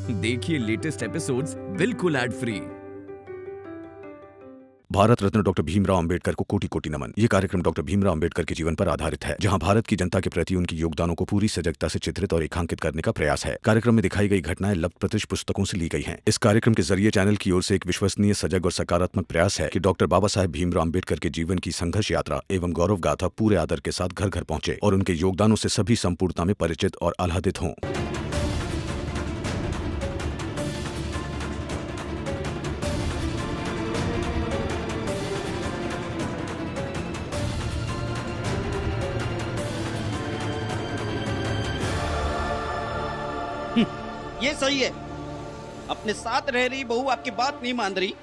देखिए latest episodes बिल्कुल ad free. Bharat Ratna doctor Bhimrao Ambedkar को कोटि कोटि नमन। ये कार्यक्रम डॉक्टर भीमराव अंबेडकर के जीवन पर आधारित है, जहां भारत की जनता के प्रति उनकी योगदानों को पूरी सजगता से चित्रित और रेखांकित करने का प्रयास है। कार्यक्रम में दिखाई गई घटनाएं लब्ध प्रतिष्ठ पुस्तकों से ली गई हैं। इस कार्यक्रम के जरिए चैनल की ओर से एक विश्वसनीय, सजग और सकारात्मक प्रयास है कि डॉक्टर बाबा साहेब भीमराव अंबेडकर के जीवन की संघर्ष यात्रा एवं गौरव गाथा पूरे आदर के साथ घर घर पहुंचे और उनके योगदानों से सभी संपूर्णता में परिचित और आह्लादित हों। ये सही है। अपने साथ रह रही बहू आपकी बात नहीं मान रही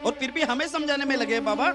और फिर भी हमें समझाने में लगे बाबा।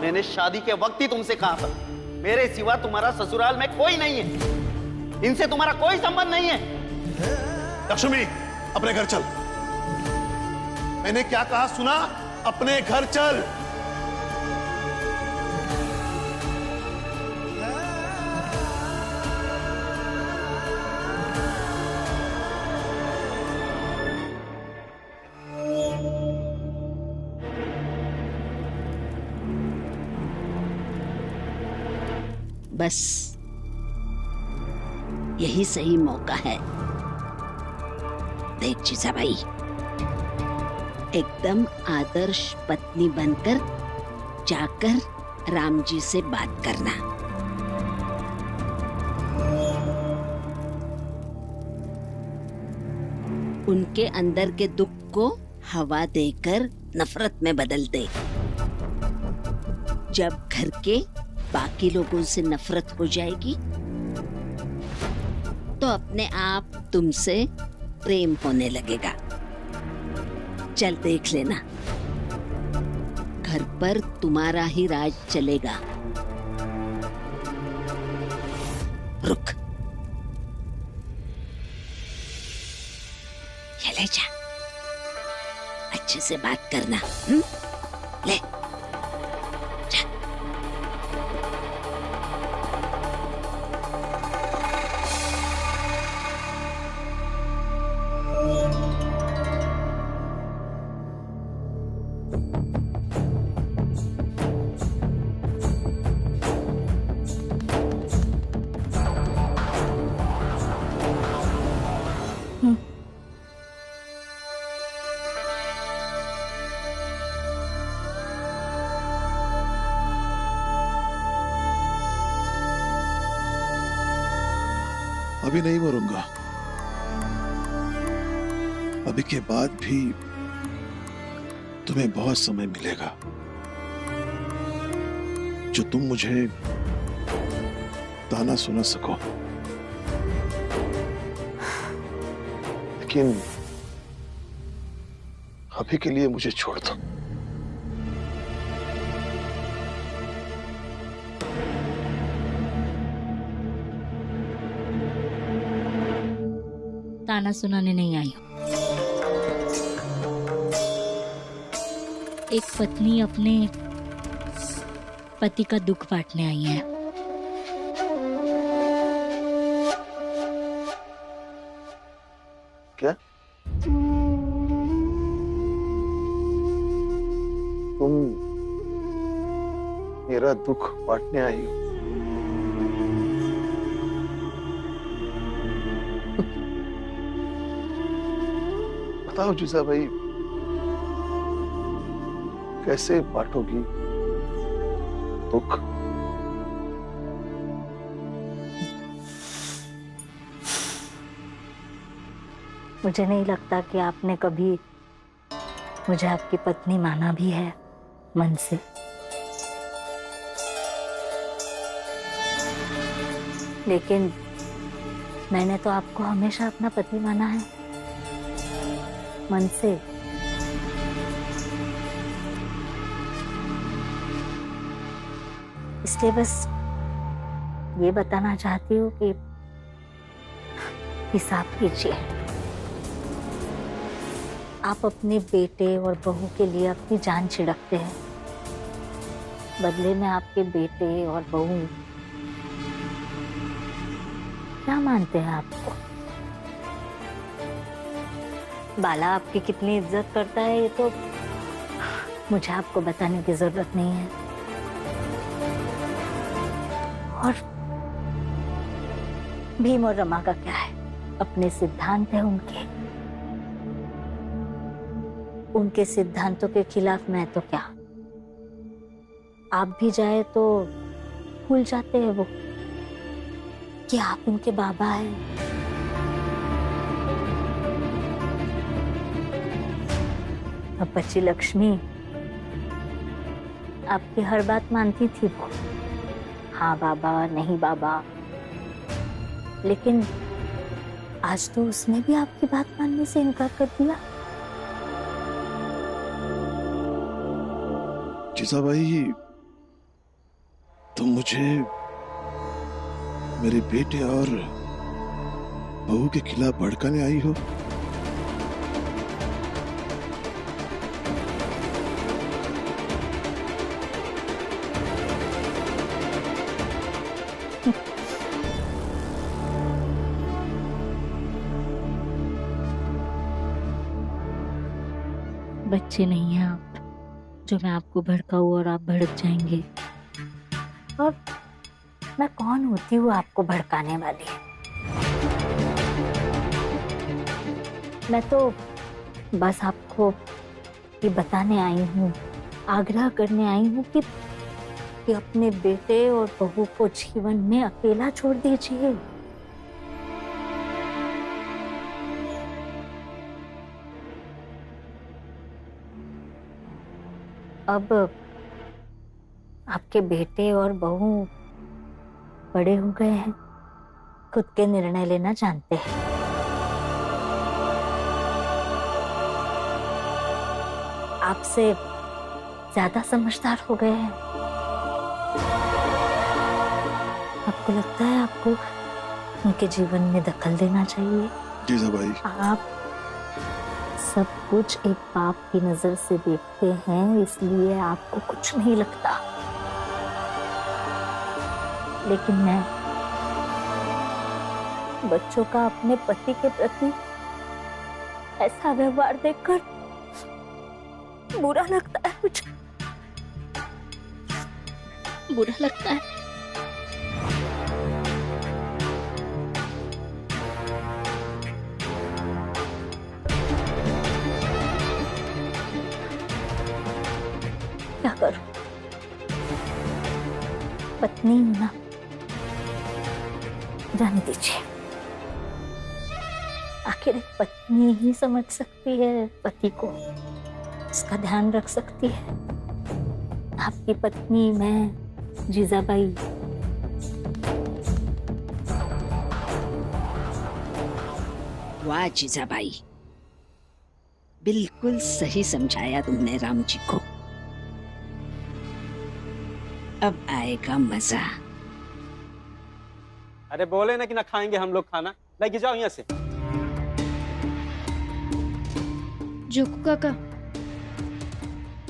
मैंने शादी के वक्त ही तुमसे कहा था, मेरे सिवा तुम्हारा ससुराल में कोई नहीं है, इनसे तुम्हारा कोई संबंध नहीं है। लक्ष्मी, अपने घर चल। मैंने क्या कहा सुना? अपने घर चल। बस यही सही मौका है। देख जीजाबाई, एकदम आदर्श पत्नी बनकर जाकर राम जी से बात करना। उनके अंदर के दुख को हवा देकर नफरत में बदल दे। जब घर के बाकी लोगों से नफरत हो जाएगी तो अपने आप तुमसे प्रेम होने लगेगा। चल देख लेना, घर पर तुम्हारा ही राज चलेगा। रुक, ये ले जा, अच्छे से बात करना। ले अभी नहीं मरूंगा। अभी के बाद भी तुम्हें बहुत समय मिलेगा जो तुम मुझे ताना सुना सको, लेकिन अभी के लिए मुझे छोड़ दो। ताना सुनाने नहीं आई हूं। एक पत्नी अपने पति का दुख बांटने आई है। क्या तुम मेरा दुख बांटने आई हो? बताओ जीजा भाई, कैसे बांटोगी दुख? मुझे नहीं लगता कि आपने कभी मुझे आपकी पत्नी माना भी है मन से। लेकिन मैंने तो आपको हमेशा अपना पति माना है। मन से। इसलिए बस ये बताना चाहती हूँ कि हिसाब कीजिए। आप अपने बेटे और बहू के लिए अपनी जान छिड़कते हैं, बदले में आपके बेटे और बहू क्या मानते हैं आपको? बाला आपकी कितनी इज्जत करता है ये तो मुझे आपको बताने की जरूरत नहीं है। और भीम और रमा का क्या है? अपने सिद्धांत है उनके सिद्धांतों के खिलाफ मैं तो क्या। आप भी जाए तो भूल जाते हैं वो कि आप उनके बाबा हैं। अब बच्ची लक्ष्मी आपकी हर बात मानती थी वो, हाँ बाबा नहीं बाबा, लेकिन आज तो उसने भी आपकी बात मानने से इनकार कर दिया। जीजाबाई, तुम मुझे मेरे बेटे और बहू के खिलाफ भड़काने आई हो? बच्चे नहीं हैं आप जो मैं आपको भड़काऊं और आप भड़क जाएंगे। और मैं कौन होती हूँ आपको भड़काने वाली? मैं तो बस आपको ये बताने आई हूँ, आग्रह करने आई हूँ कि अपने बेटे और बहू को जीवन में अकेला छोड़ दीजिए। अब आपके बेटे और बहू बड़े हो गए हैं, खुद के निर्णय लेना जानते हैं। आपसे ज्यादा समझदार हो गए हैं। आपको लगता है आपको उनके जीवन में दखल देना चाहिए? जीजाबाई, आप सब कुछ एक बाप की नजर से देखते हैं, इसलिए आपको कुछ नहीं लगता। लेकिन मैं बच्चों का अपने पति के प्रति ऐसा व्यवहार देखकर बुरा लगता है, मुझे बुरा लगता है। क्या करूं? पत्नी हूं ना, जाने दीजिए। आखिर एक पत्नी ही समझ सकती है पति को, उसका ध्यान रख सकती है। आपकी पत्नी मैं जीजाबाई। वाह जीजाबाई, बिल्कुल सही समझाया तुमने राम जी को। अब आएगा मजा। अरे बोले ना कि ना खाएंगे हम लोग खाना, लेके जाओ यहाँ से। जोकू काका,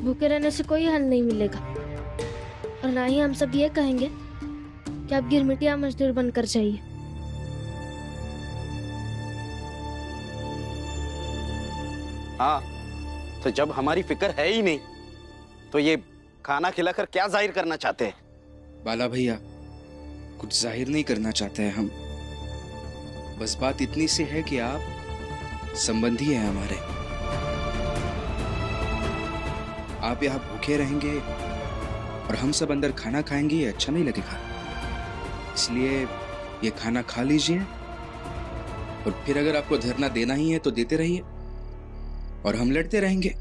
भूखे रहने से कोई हल नहीं मिलेगा, और ना ही हम सब ये कहेंगे कि आप गिरमिटिया मजदूर बनकर जाइए। हाँ, तो जब हमारी फिक्र है ही नहीं तो ये खाना खिलाकर क्या जाहिर करना चाहते हैं? बाला भैया, कुछ जाहिर नहीं करना चाहते हैं हम, बस बात इतनी सी है कि आप संबंधी हैं हमारे। आप यहाँ भूखे रहेंगे और हम सब अंदर खाना खाएंगे, ये अच्छा नहीं लगेगा। इसलिए ये खाना खा लीजिए, और फिर अगर आपको धरना देना ही है तो देते रहिए, और हम लड़ते रहेंगे।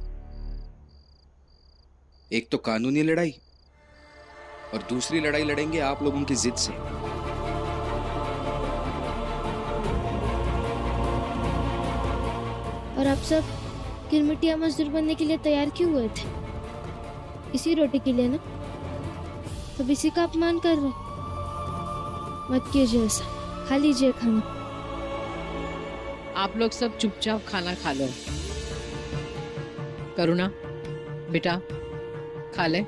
एक तो कानूनी लड़ाई, और दूसरी लड़ाई लड़ेंगे आप लोगों की जिद से। और आप सब गिरमिटिया मजदूर बनने के लिए तैयार क्यों हुए थे? इसी रोटी के लिए ना? तब इसी का अपमान कर रहे? मत कीजिए ऐसा, खा लीजिए खाना। आप लोग सब चुपचाप खाना खा लो। करुणा बेटा खा ले।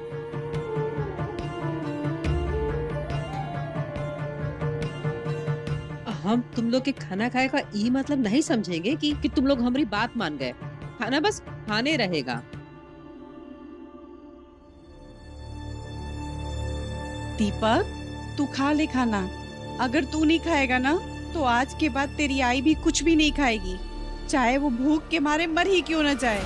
हम तुम लोग के खाना खाए का ये मतलब नहीं समझेंगे कि तुम लोग हमारी बात मान गए। खाना बस खाने रहेगा। दीपक तू खा ले खाना। अगर तू नहीं खाएगा ना तो आज के बाद तेरी आई भी कुछ भी नहीं खाएगी, चाहे वो भूख के मारे मर ही क्यों न जाए।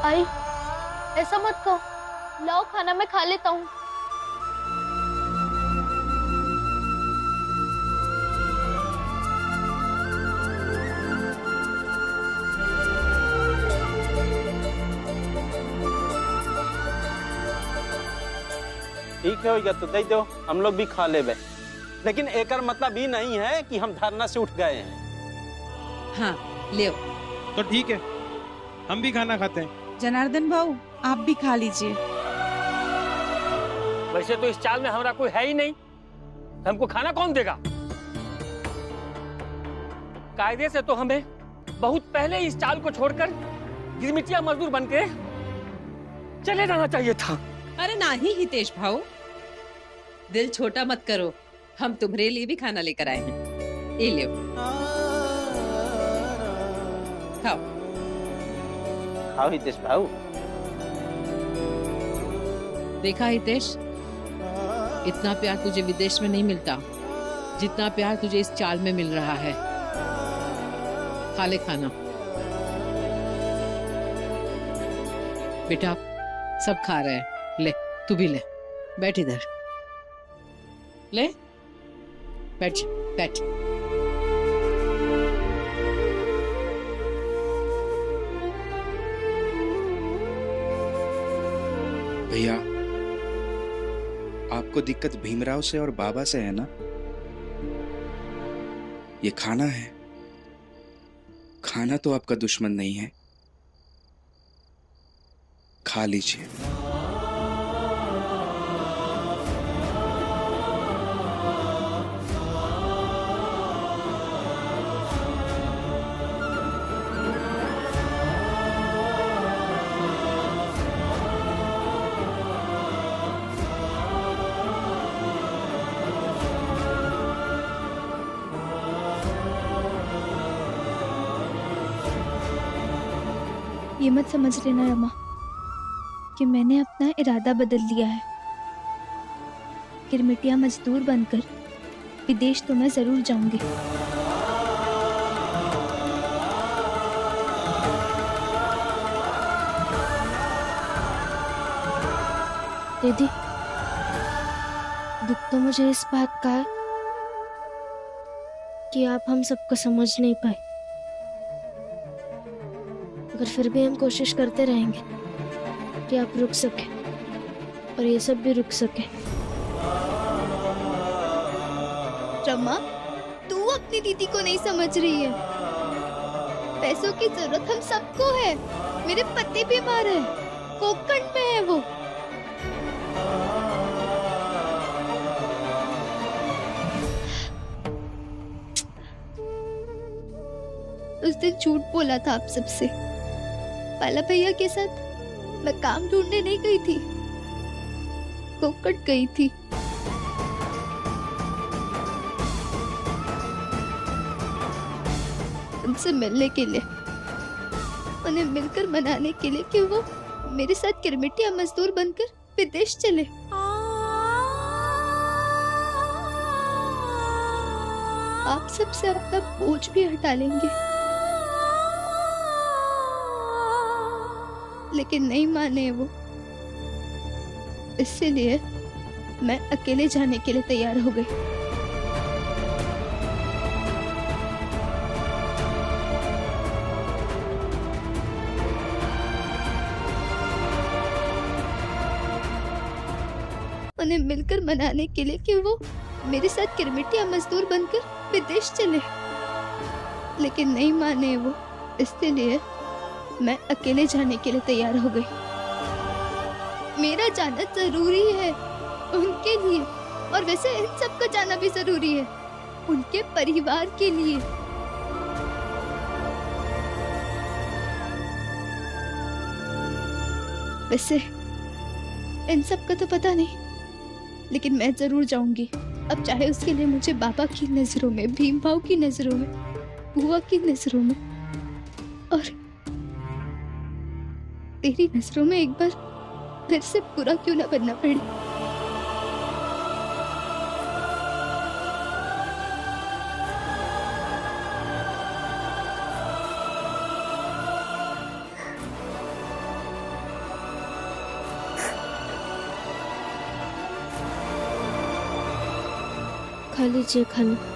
आई, ऐसा मत कहो। लाओ खाना, मैं खा लेता हूँ। ठीक है होगा तो दे दो, हम लोग भी खा ले बे। लेकिन एकर मतलब ये नहीं है कि हम धरना से उठ गए हैं। हाँ ले तो ठीक है, हम भी खाना खाते हैं। जनार्दन भाऊ आप भी खा लीजिए। वैसे तो इस चाल में हमारा कोई है ही नहीं, हमको खाना कौन देगा? कायदे से तो हमें बहुत पहले इस चाल को छोड़कर गिरमिटिया मजदूर बनके चले जाना चाहिए था। अरे नहीं हितेश भाऊ, दिल छोटा मत करो। हम तुम्हारे लिए भी खाना लेकर आए हैं, ये लो खाओ। खाओ हितेश भाऊ। देखा हितेश, इतना प्यार तुझे विदेश में नहीं मिलता जितना प्यार तुझे इस चाल में मिल रहा है। खा ले खाना बेटा, सब खा रहे हैं। ले तू भी ले, बैठ इधर, ले बैठ बैठ। भैया आपको दिक्कत भीमराव से और बाबा से है ना? ये खाना है, खाना तो आपका दुश्मन नहीं है, खा लीजिए। ये मत समझ लेना रमा कि मैंने अपना इरादा बदल लिया है। गिरमिटिया मजदूर बनकर विदेश तो मैं जरूर जाऊंगी। दीदी, दुख तो मुझे इस बात का है कि आप हम सबको समझ नहीं पाए, मगर फिर भी हम कोशिश करते रहेंगे कि आप रुक सके और ये सब भी रुक सके। रमा, तू अपनी दीदी को नहीं समझ रही है। पैसों की जरूरत हम सबको है। मेरे पति बीमार है, कोकण में है वो। उस दिन झूठ बोला था आप सबसे। पाला भैया के साथ मैं काम ढूंढने नहीं गई थी, कोकण गई थी। उनसे मिलने के लिए, उन्हें मिलकर मनाने के लिए कि वो मेरे साथ गिरमिटिया मजदूर बनकर विदेश चले। आप सबसे अपना बोझ भी हटा लेंगे, लेकिन नहीं माने वो। इसीलिए मैं अकेले जाने के लिए तैयार हो गई। उन्हें मिलकर मनाने के लिए कि वो मेरे साथ गिरमिटिया मजदूर बनकर विदेश चले, लेकिन नहीं माने वो। इसलिए मैं अकेले जाने के लिए तैयार हो गई। मेरा जाना जरूरी है उनके लिए, और वैसे इन सबका जाना भी जरूरी है उनके परिवार के लिए। वैसे इन सब का तो पता नहीं, लेकिन मैं जरूर जाऊंगी। अब चाहे उसके लिए मुझे बाबा की नजरों में, भीम भाव की नजरों में, बुआ की नजरों में और तेरी नजरों में एक बार फिर से बुरा क्यों ना बनना पड़े। खा लीजिए खाना।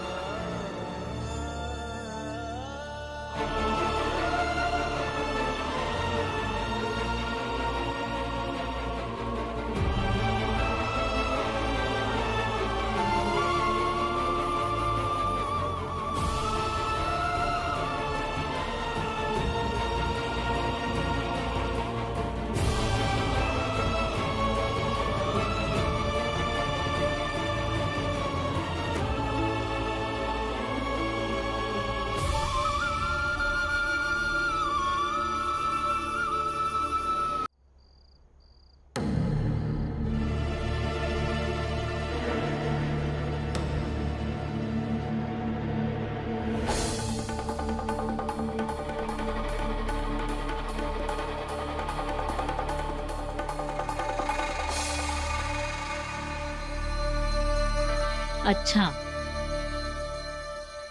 अच्छा,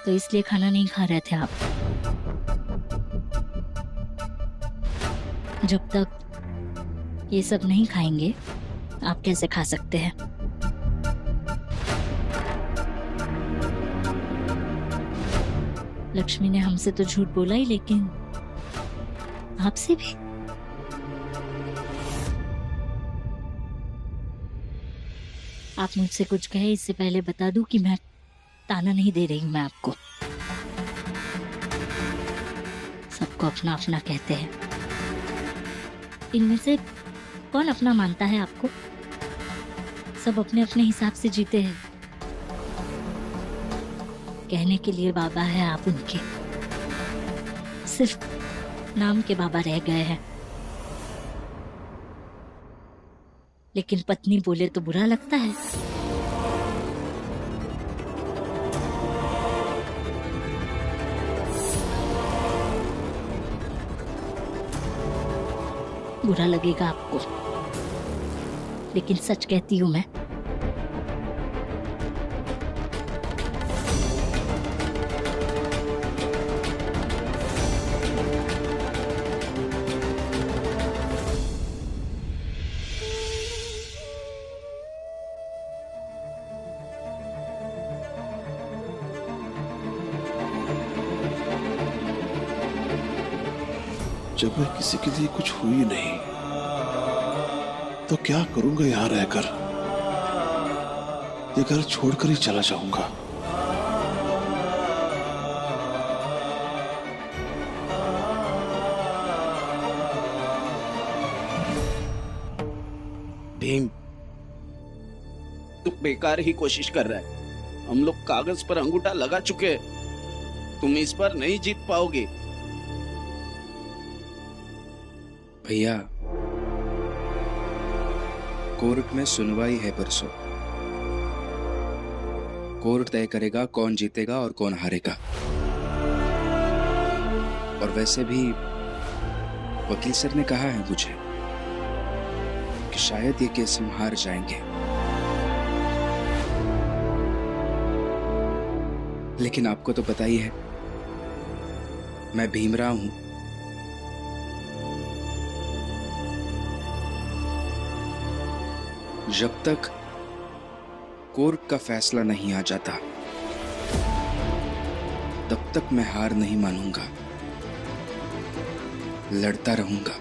तो इसलिए खाना नहीं खा रहे थे आप? जब तक ये सब नहीं खाएंगे आप कैसे खा सकते हैं? लक्ष्मी ने हमसे तो झूठ बोला ही, लेकिन आपसे भी? आप मुझसे कुछ कहे इससे पहले बता दूं कि मैं ताना नहीं दे रही हूं मैं आपको। सबको अपना अपना कहते हैं, इनमें से कौन अपना मानता है आपको? सब अपने अपने हिसाब से जीते हैं। कहने के लिए बाबा है आप उनके, सिर्फ नाम के बाबा रह गए हैं। लेकिन पत्नी बोले तो बुरा लगता है। बुरा लगेगा आपको, लेकिन सच कहती हूं मैं। जब मैं किसी के लिए कुछ हुई नहीं तो क्या करूंगा यहां रहकर? ये घर छोड़कर ही चला जाऊंगा। भीम, तू बेकार ही कोशिश कर रहा है। हम लोग कागज पर अंगूठा लगा चुके हैं। तुम इस पर नहीं जीत पाओगे। भैया, कोर्ट में सुनवाई है परसों। कोर्ट तय करेगा कौन जीतेगा और कौन हारेगा। और वैसे भी वकील सर ने कहा है मुझे कि शायद ये केस हम हार जाएंगे। लेकिन आपको तो पता ही है मैं भीमराव हूं। जब तक कोर्ट का फैसला नहीं आ जाता तब तक मैं हार नहीं मानूंगा, लड़ता रहूंगा।